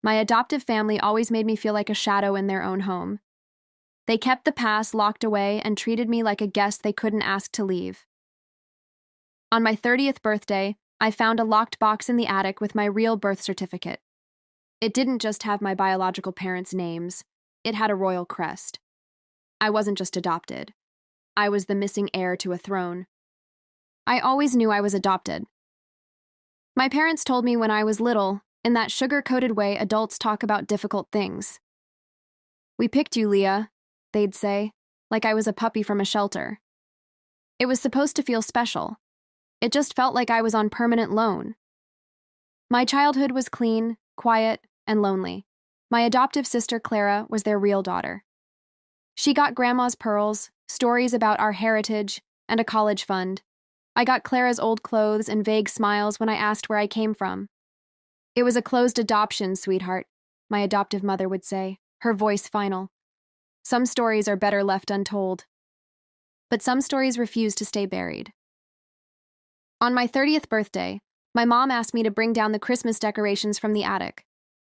My adoptive family always made me feel like a shadow in their own home. They kept the past locked away and treated me like a guest they couldn't ask to leave. On my 30th birthday, I found a locked box in the attic with my real birth certificate. It didn't just have my biological parents' names, it had a royal crest. I wasn't just adopted. I was the missing heir to a throne. I always knew I was adopted. My parents told me when I was little, in that sugar-coated way adults talk about difficult things. "We picked you, Leah," they'd say, like I was a puppy from a shelter. It was supposed to feel special. It just felt like I was on permanent loan. My childhood was clean, quiet, and lonely. My adoptive sister Clara was their real daughter. She got grandma's pearls, stories about our heritage, and a college fund. I got Clara's old clothes and vague smiles when I asked where I came from. "It was a closed adoption, sweetheart," my adoptive mother would say, her voice final. Some stories are better left untold. But some stories refuse to stay buried. On my 30th birthday, my mom asked me to bring down the Christmas decorations from the attic.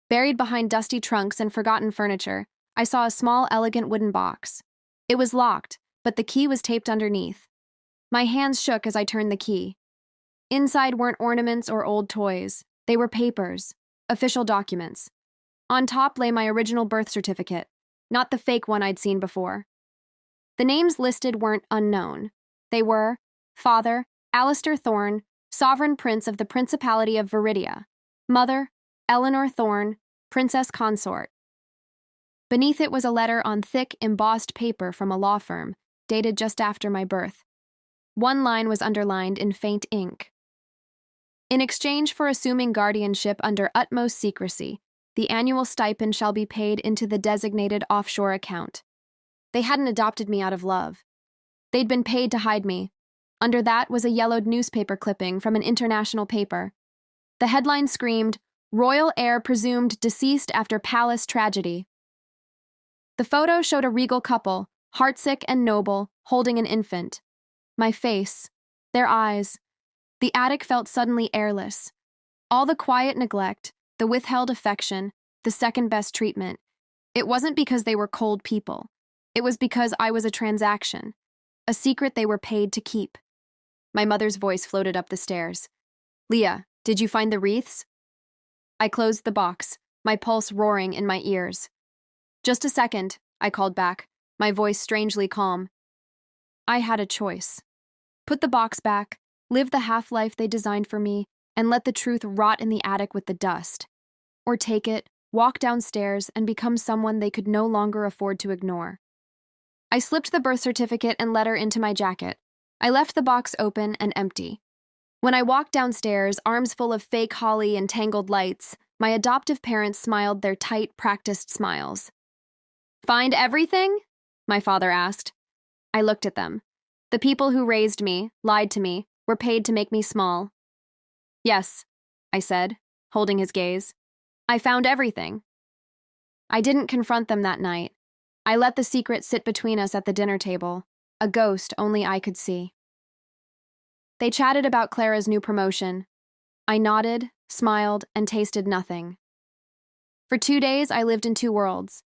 Buried behind dusty trunks and forgotten furniture, I saw a small, elegant wooden box. It was locked, but the key was taped underneath. My hands shook as I turned the key. Inside weren't ornaments or old toys. They were papers, official documents. On top lay my original birth certificate, not the fake one I'd seen before. The names listed weren't unknown. They were Father, Alistair Thorne, Sovereign Prince of the Principality of Viridia. Mother, Eleanor Thorne, Princess Consort. Beneath it was a letter on thick, embossed paper from a law firm, dated just after my birth. One line was underlined in faint ink. "In exchange for assuming guardianship under utmost secrecy, the annual stipend shall be paid into the designated offshore account." They hadn't adopted me out of love. They'd been paid to hide me. Under that was a yellowed newspaper clipping from an international paper. The headline screamed, "Royal heir presumed deceased after palace tragedy." The photo showed a regal couple, heartsick and noble, holding an infant. My face, their eyes. The attic felt suddenly airless. All the quiet neglect, the withheld affection, the second-best treatment. It wasn't because they were cold people. It was because I was a transaction, a secret they were paid to keep. My mother's voice floated up the stairs. "Leah, did you find the wreaths?" I closed the box, my pulse roaring in my ears. "Just a second," I called back, my voice strangely calm. I had a choice. Put the box back, live the half-life they designed for me, and let the truth rot in the attic with the dust. Or take it, walk downstairs, and become someone they could no longer afford to ignore. I slipped the birth certificate and letter into my jacket. I left the box open and empty. When I walked downstairs, arms full of fake holly and tangled lights, my adoptive parents smiled their tight, practiced smiles. "Find everything?" my father asked. I looked at them. The people who raised me, lied to me, were paid to make me small. "Yes," I said, holding his gaze. "I found everything." I didn't confront them that night. I let the secret sit between us at the dinner table, a ghost only I could see. They chatted about Clara's new promotion. I nodded, smiled, and tasted nothing. For 2 days, I lived in two worlds.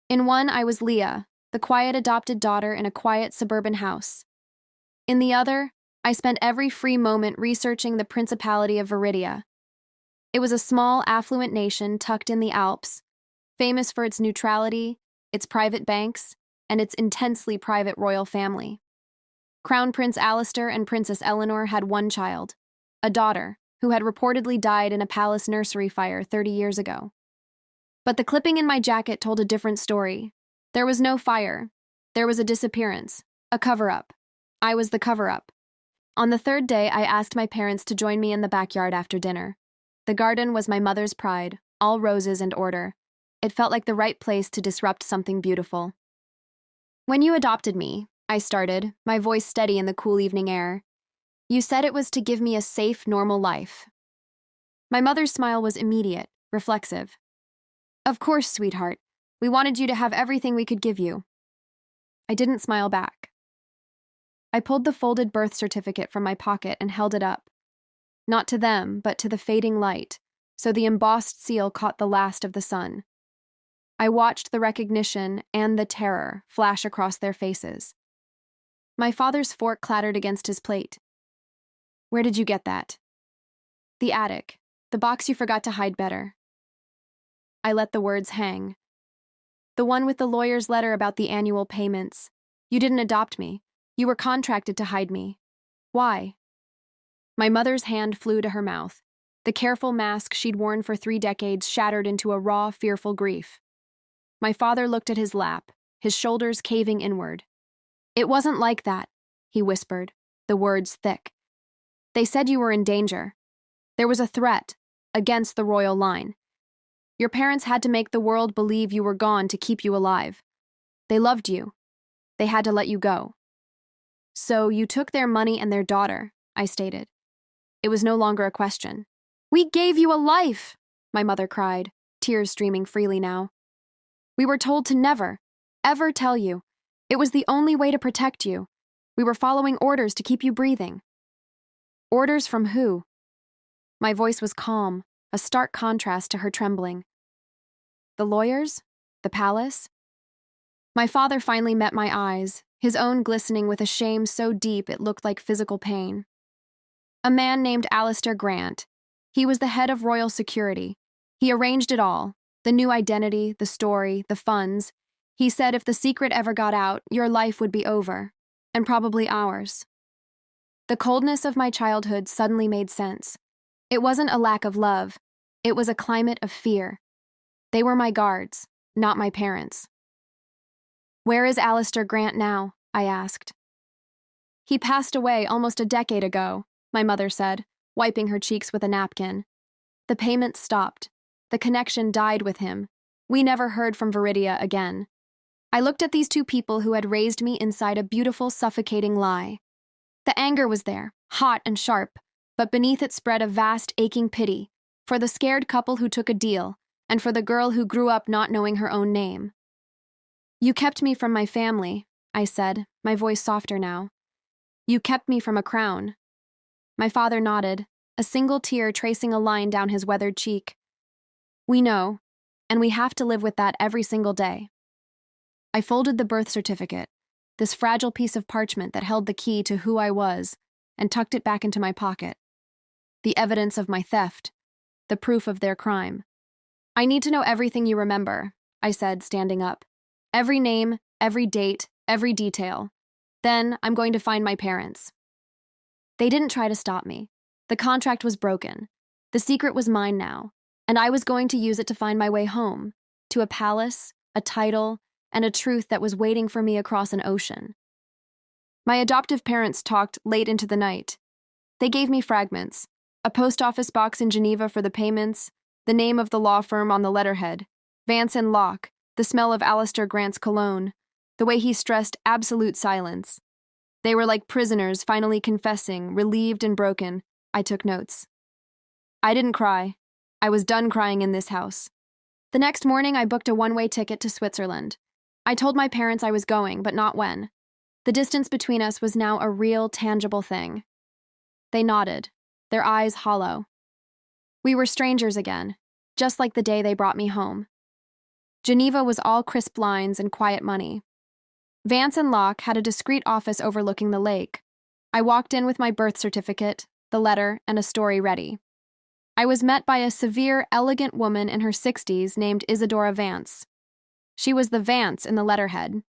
In one, I was Leah, the quiet adopted daughter in a quiet suburban house. In the other, I spent every free moment researching the Principality of Viridia. It was a small, affluent nation tucked in the Alps, famous for its neutrality, its private banks, and its intensely private royal family. Crown Prince Alistair and Princess Eleanor had one child, a daughter, who had reportedly died in a palace nursery fire 30 years ago. But the clipping in my jacket told a different story. There was no fire. There was a disappearance, a cover-up. I was the cover-up. On the third day, I asked my parents to join me in the backyard after dinner. The garden was my mother's pride, all roses and order. It felt like the right place to disrupt something beautiful. "When you adopted me," I started, my voice steady in the cool evening air, "you said it was to give me a safe, normal life." My mother's smile was immediate, reflexive. "Of course, sweetheart. We wanted you to have everything we could give you." I didn't smile back. I pulled the folded birth certificate from my pocket and held it up. Not to them, but to the fading light, so the embossed seal caught the last of the sun. I watched the recognition and the terror flash across their faces. My father's fork clattered against his plate. "Where did you get that?" "The attic. The box you forgot to hide better." I let the words hang. "The one with the lawyer's letter about the annual payments. You didn't adopt me. You were contracted to hide me. Why?" My mother's hand flew to her mouth. The careful mask she'd worn for 3 decades shattered into a raw, fearful grief. My father looked at his lap, his shoulders caving inward. "It wasn't like that," he whispered, the words thick. "They said you were in danger. There was a threat against the royal line. Your parents had to make the world believe you were gone to keep you alive. They loved you. They had to let you go." "So you took their money and their daughter," I stated. It was no longer a question. "We gave you a life," my mother cried, tears streaming freely now. "We were told to never, ever tell you. It was the only way to protect you. We were following orders to keep you breathing." "Orders from who?" My voice was calm, a stark contrast to her trembling. "The lawyers? The palace?" My father finally met my eyes, his own glistening with a shame so deep it looked like physical pain. "A man named Alistair Grant. He was the head of royal security. He arranged it all, the new identity, the story, the funds. He said if the secret ever got out, your life would be over, and probably ours." The coldness of my childhood suddenly made sense. It wasn't a lack of love. It was a climate of fear. They were my guards, not my parents. "Where is Alistair Grant now?" I asked. "He passed away almost a decade ago," my mother said, wiping her cheeks with a napkin. "The payments stopped. The connection died with him. We never heard from Viridia again." I looked at these 2 people who had raised me inside a beautiful, suffocating lie. The anger was there, hot and sharp, but beneath it spread a vast, aching pity for the scared couple who took a deal and for the girl who grew up not knowing her own name. "You kept me from my family," I said, my voice softer now. "You kept me from a crown." My father nodded, a single tear tracing a line down his weathered cheek. "We know, and we have to live with that every single day." I folded the birth certificate, this fragile piece of parchment that held the key to who I was, and tucked it back into my pocket. The evidence of my theft, the proof of their crime. "I need to know everything you remember," I said, standing up. "Every name, every date, every detail. Then I'm going to find my parents." They didn't try to stop me. The contract was broken. The secret was mine now, and I was going to use it to find my way home, to a palace, a title, and a truth that was waiting for me across an ocean. My adoptive parents talked late into the night. They gave me fragments, a post office box in Geneva for the payments, the name of the law firm on the letterhead, Vance and Locke, the smell of Alistair Grant's cologne, the way he stressed absolute silence. They were like prisoners finally confessing, relieved and broken. I took notes. I didn't cry. I was done crying in this house. The next morning, I booked a one-way ticket to Switzerland. I told my parents I was going, but not when. The distance between us was now a real, tangible thing. They nodded, their eyes hollow. We were strangers again, just like the day they brought me home. Geneva was all crisp lines and quiet money. Vance and Locke had a discreet office overlooking the lake. I walked in with my birth certificate, the letter, and a story ready. I was met by a severe, elegant woman in her 60s named Isadora Vance. She was the Vance in the letterhead.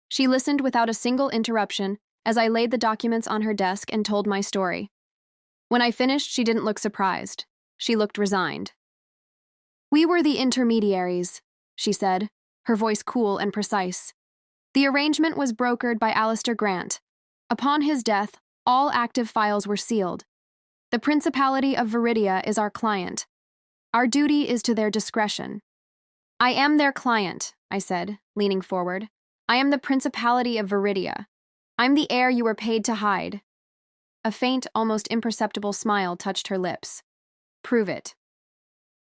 She listened without a single interruption as I laid the documents on her desk and told my story. When I finished, she didn't look surprised. She looked resigned. "We were the intermediaries," she said, her voice cool and precise. "The arrangement was brokered by Alistair Grant. Upon his death, all active files were sealed. The Principality of Viridia is our client. Our duty is to their discretion." "I am their client," I said, leaning forward. "I am the Principality of Viridia. I'm the heir you were paid to hide." A faint, almost imperceptible smile touched her lips. "Prove it."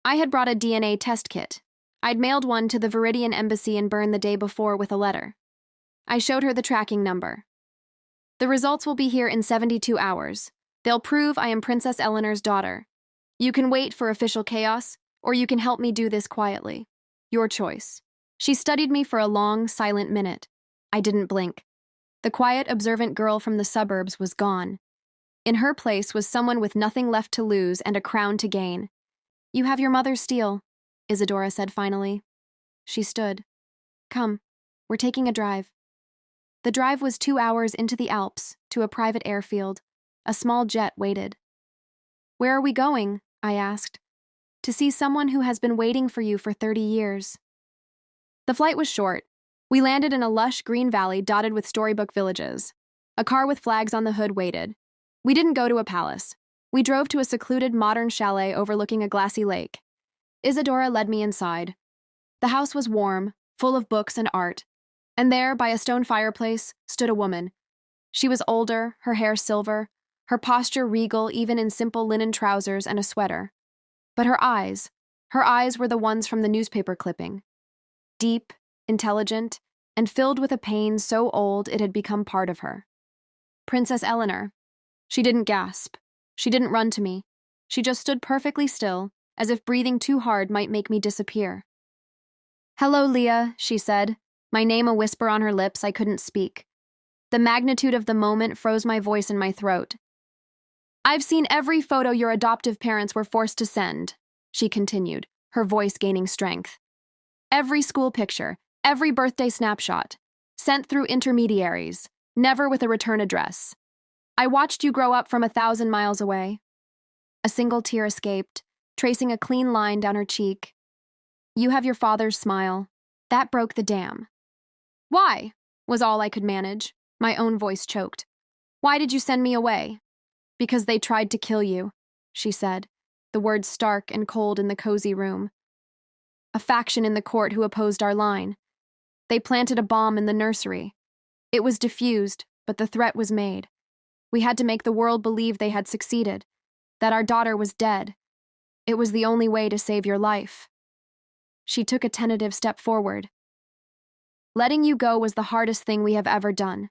I had brought a DNA test kit. I'd mailed one to the Viridian embassy in Bern the day before with a letter. I showed her the tracking number. "The results will be here in 72 hours. They'll prove I am Princess Eleanor's daughter. You can wait for official chaos, or you can help me do this quietly. Your choice. She studied me for a long, silent minute. I didn't blink. The quiet, observant girl from the suburbs was gone. In her place was someone with nothing left to lose and a crown to gain. You have your mother's steel, Isadora said finally. She stood. Come, we're taking a drive. The drive was 2 hours into the Alps, to a private airfield. A small jet waited. Where are we going? I asked. To see someone who has been waiting for you for 30 years. The flight was short. We landed in a lush green valley dotted with storybook villages. A car with flags on the hood waited. We didn't go to a palace. We drove to a secluded modern chalet overlooking a glassy lake. Isadora led me inside. The house was warm, full of books and art. And there, by a stone fireplace, stood a woman. She was older, her hair silver, her posture regal even in simple linen trousers and a sweater. But her eyes were the ones from the newspaper clipping. Deep, intelligent, and filled with a pain so old it had become part of her. Princess Eleanor. She didn't gasp. She didn't run to me. She just stood perfectly still, as if breathing too hard might make me disappear. Hello, Leah, she said, my name a whisper on her lips. I couldn't speak. The magnitude of the moment froze my voice in my throat. I've seen every photo your adoptive parents were forced to send, she continued, her voice gaining strength. Every school picture, every birthday snapshot, sent through intermediaries, never with a return address. I watched you grow up from 1,000 miles away. A single tear escaped, tracing a clean line down her cheek. You have your father's smile. That broke the dam. Why? Was all I could manage. My own voice choked. Why did you send me away? Because they tried to kill you, she said, the words stark and cold in the cozy room. A faction in the court who opposed our line. They planted a bomb in the nursery. It was diffused, but the threat was made. We had to make the world believe they had succeeded, that our daughter was dead. It was the only way to save your life. She took a tentative step forward. Letting you go was the hardest thing we have ever done.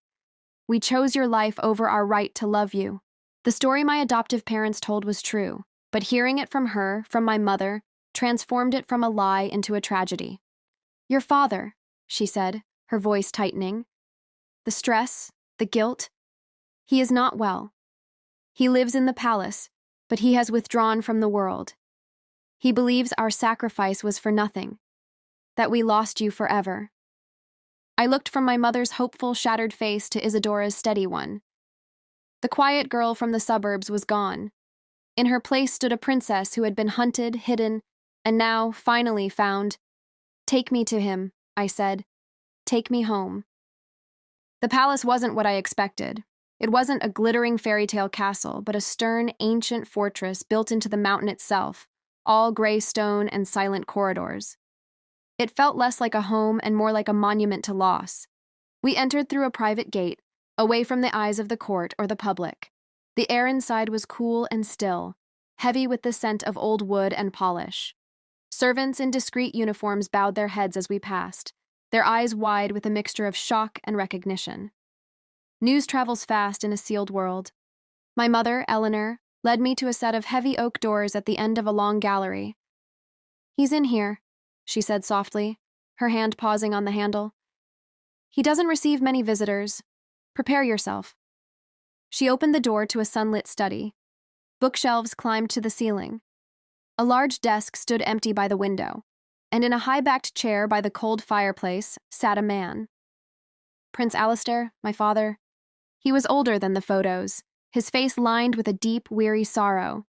We chose your life over our right to love you. The story my adoptive parents told was true, but hearing it from her, from my mother, transformed it from a lie into a tragedy. Your father, she said, her voice tightening. The stress, the guilt. He is not well. He lives in the palace, but he has withdrawn from the world. He believes our sacrifice was for nothing, that we lost you forever. I looked from my mother's hopeful, shattered face to Isadora's steady one. The quiet girl from the suburbs was gone. In her place stood a princess who had been hunted, hidden, and now, finally, found. Take me to him, I said. Take me home. The palace wasn't what I expected. It wasn't a glittering fairy tale castle, but a stern, ancient fortress built into the mountain itself, all gray stone and silent corridors. It felt less like a home and more like a monument to loss. We entered through a private gate, away from the eyes of the court or the public. The air inside was cool and still, heavy with the scent of old wood and polish. Servants in discreet uniforms bowed their heads as we passed, their eyes wide with a mixture of shock and recognition. News travels fast in a sealed world. My mother, Eleanor, led me to a set of heavy oak doors at the end of a long gallery. He's in here, she said softly, her hand pausing on the handle. He doesn't receive many visitors. Prepare yourself. She opened the door to a sunlit study. Bookshelves climbed to the ceiling. A large desk stood empty by the window, and in a high-backed chair by the cold fireplace sat a man. Prince Alistair, my father. He was older than the photos, his face lined with a deep, weary sorrow.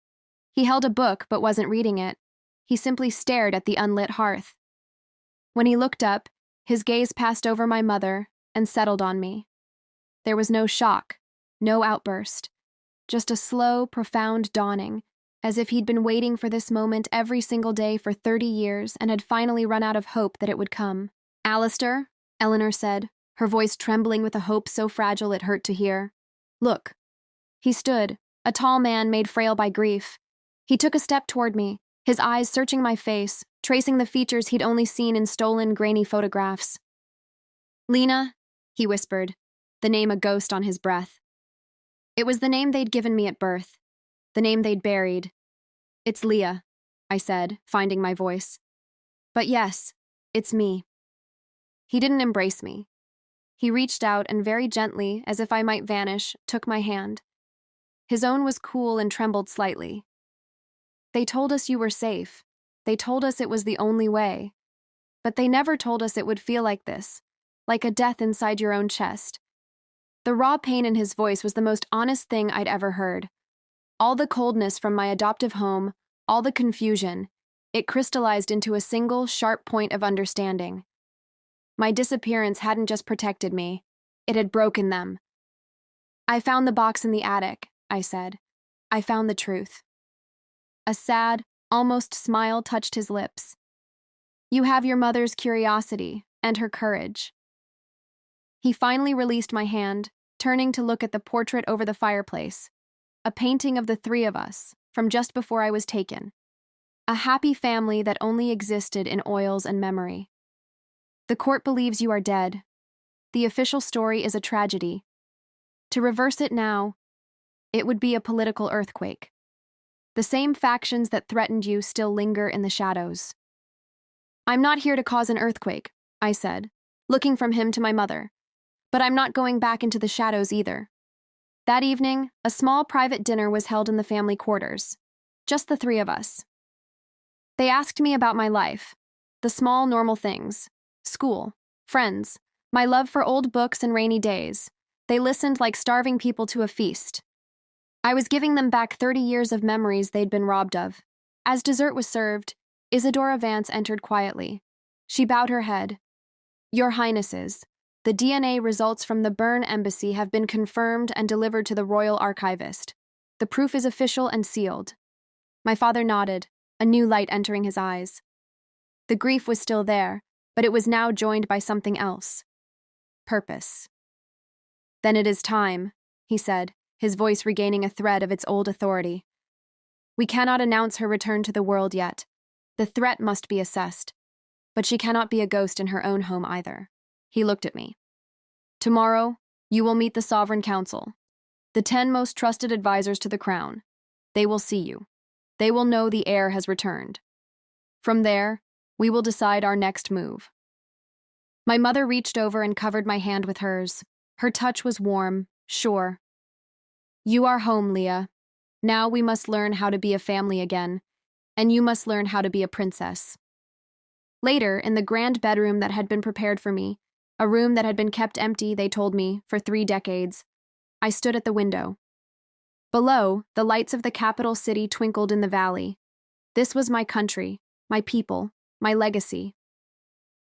He held a book but wasn't reading it. He simply stared at the unlit hearth. When he looked up, his gaze passed over my mother and settled on me. There was no shock, no outburst, just a slow, profound dawning, as if he'd been waiting for this moment every single day for 30 years and had finally run out of hope that it would come. Alistair, Eleanor said, her voice trembling with a hope so fragile it hurt to hear. Look. He stood, a tall man made frail by grief. He took a step toward me, his eyes searching my face, tracing the features he'd only seen in stolen, grainy photographs. Lena, he whispered, the name a ghost on his breath. It was the name they'd given me at birth, the name they'd buried. It's Leah, I said, finding my voice. But yes, it's me. He didn't embrace me. He reached out and very gently, as if I might vanish, took my hand. His own was cool and trembled slightly. They told us you were safe. They told us it was the only way. But they never told us it would feel like this, like a death inside your own chest. The raw pain in his voice was the most honest thing I'd ever heard. All the coldness from my adoptive home, all the confusion, it crystallized into a single, sharp point of understanding. My disappearance hadn't just protected me, it had broken them. I found the box in the attic, I said. I found the truth. A sad, almost smile touched his lips. You have your mother's curiosity and her courage. He finally released my hand, turning to look at the portrait over the fireplace, a painting of the three of us, from just before I was taken. A happy family that only existed in oils and memory. The court believes you are dead. The official story is a tragedy. To reverse it now, it would be a political earthquake. The same factions that threatened you still linger in the shadows. I'm not here to cause an earthquake, I said, looking from him to my mother. But I'm not going back into the shadows either. That evening, a small private dinner was held in the family quarters. Just the three of us. They asked me about my life, the small normal things, school, friends, my love for old books and rainy days. They listened like starving people to a feast. I was giving them back 30 years of memories they'd been robbed of. As dessert was served, Isadora Vance entered quietly. She bowed her head. Your Highnesses, the DNA results from the Bern Embassy have been confirmed and delivered to the Royal Archivist. The proof is official and sealed. My father nodded, a new light entering his eyes. The grief was still there, but it was now joined by something else. Purpose. Then it is time, he said, his voice regaining a thread of its old authority. We cannot announce her return to the world yet. The threat must be assessed. But she cannot be a ghost in her own home either. He looked at me. Tomorrow, you will meet the Sovereign Council, the 10 most trusted advisors to the crown. They will see you. They will know the heir has returned. From there, we will decide our next move. My mother reached over and covered my hand with hers. Her touch was warm, sure. You are home, Leah. Now we must learn how to be a family again, and you must learn how to be a princess. Later, in the grand bedroom that had been prepared for me, a room that had been kept empty, they told me, for 3 decades, I stood at the window. Below, the lights of the capital city twinkled in the valley. This was my country, my people, my legacy.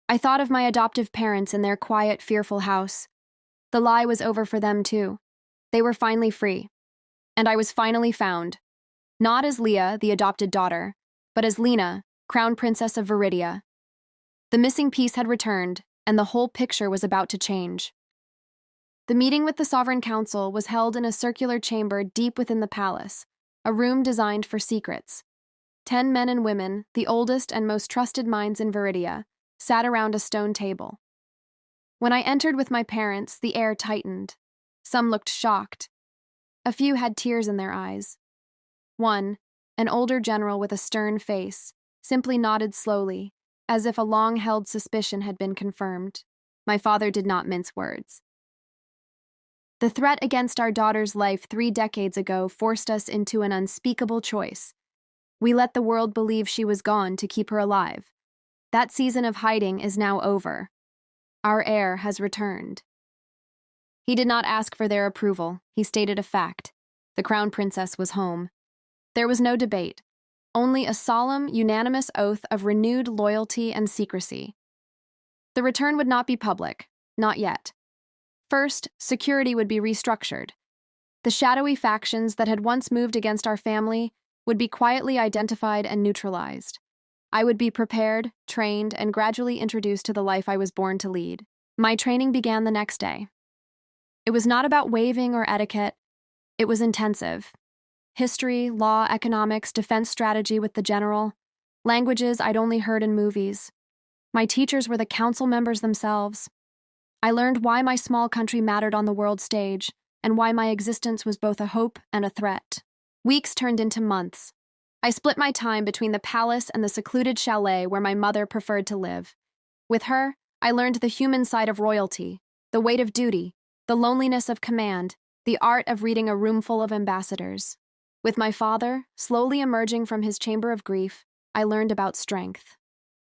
I thought of my adoptive parents in their quiet, fearful house. The lie was over for them, too. They were finally free. And I was finally found. Not as Leah, the adopted daughter, but as Lena, Crown Princess of Viridia. The missing piece had returned, and the whole picture was about to change. The meeting with the Sovereign Council was held in a circular chamber deep within the palace, a room designed for secrets. 10 men and women, the oldest and most trusted minds in Viridia, sat around a stone table. When I entered with my parents, the air tightened. Some looked shocked. A few had tears in their eyes. One, an older general with a stern face, simply nodded slowly, as if a long-held suspicion had been confirmed. My father did not mince words. The threat against our daughter's life 3 decades ago forced us into an unspeakable choice. We let the world believe she was gone to keep her alive. That season of hiding is now over. Our heir has returned. He did not ask for their approval. He stated a fact. The Crown Princess was home. There was no debate, only a solemn, unanimous oath of renewed loyalty and secrecy. The return would not be public, not yet. First, security would be restructured. The shadowy factions that had once moved against our family would be quietly identified and neutralized. I would be prepared, trained, and gradually introduced to the life I was born to lead. My training began the next day. It was not about waving or etiquette. It was intensive. History, law, economics, defense strategy with the general, languages I'd only heard in movies. My teachers were the council members themselves. I learned why my small country mattered on the world stage, and why my existence was both a hope and a threat. Weeks turned into months. I split my time between the palace and the secluded chalet where my mother preferred to live. With her, I learned the human side of royalty, the weight of duty, the loneliness of command, the art of reading a roomful of ambassadors. With my father, slowly emerging from his chamber of grief, I learned about strength.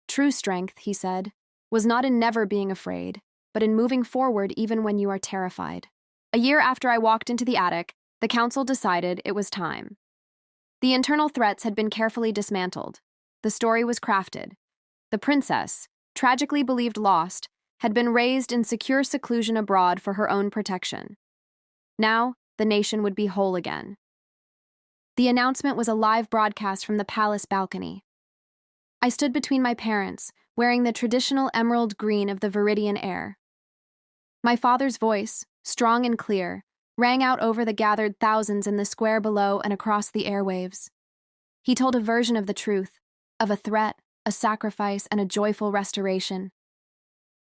True strength, he said, was not in never being afraid, but in moving forward even when you are terrified. A year after I walked into the attic, the council decided it was time. The internal threats had been carefully dismantled. The story was crafted. The princess, tragically believed lost, had been raised in secure seclusion abroad for her own protection. Now, the nation would be whole again. The announcement was a live broadcast from the palace balcony. I stood between my parents, wearing the traditional emerald green of the Viridian Heir. My father's voice, strong and clear, rang out over the gathered thousands in the square below and across the airwaves. He told a version of the truth, of a threat, a sacrifice, and a joyful restoration.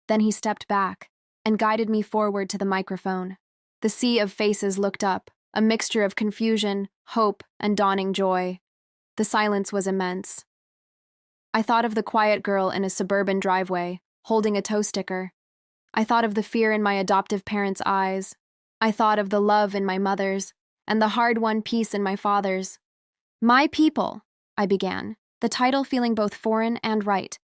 Then he stepped back and guided me forward to the microphone. The sea of faces looked up, a mixture of confusion, hope, and dawning joy. The silence was immense. I thought of the quiet girl in a suburban driveway, holding a toe sticker. I thought of the fear in my adoptive parents' eyes. I thought of the love in my mother's, and the hard-won peace in my father's. My people, I began, the title feeling both foreign and right.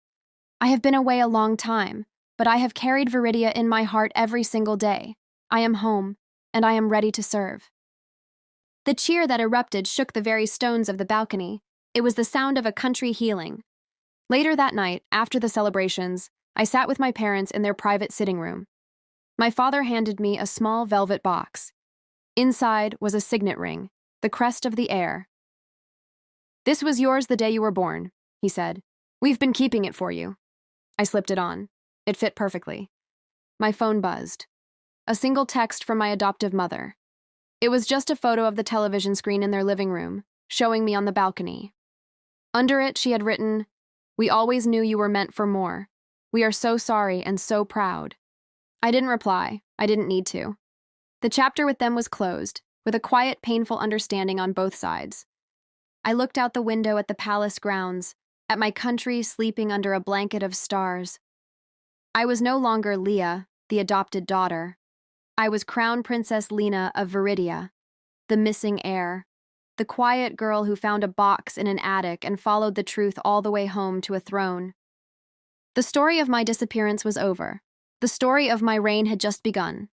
I have been away a long time, but I have carried Viridia in my heart every single day. I am home, and I am ready to serve. The cheer that erupted shook the very stones of the balcony. It was the sound of a country healing. Later that night, after the celebrations, I sat with my parents in their private sitting room. My father handed me a small velvet box. Inside was a signet ring, the crest of the heir. "This was yours the day you were born," he said. "We've been keeping it for you." I slipped it on. It fit perfectly. My phone buzzed. A single text from my adoptive mother. It was just a photo of the television screen in their living room, showing me on the balcony. Under it, she had written, "We always knew you were meant for more. We are so sorry and so proud." I didn't reply. I didn't need to. The chapter with them was closed, with a quiet, painful understanding on both sides. I looked out the window at the palace grounds, at my country sleeping under a blanket of stars. I was no longer Leah, the adopted daughter. I was Crown Princess Lena of Viridia, the missing heir, the quiet girl who found a box in an attic and followed the truth all the way home to a throne. The story of my disappearance was over. The story of my reign had just begun.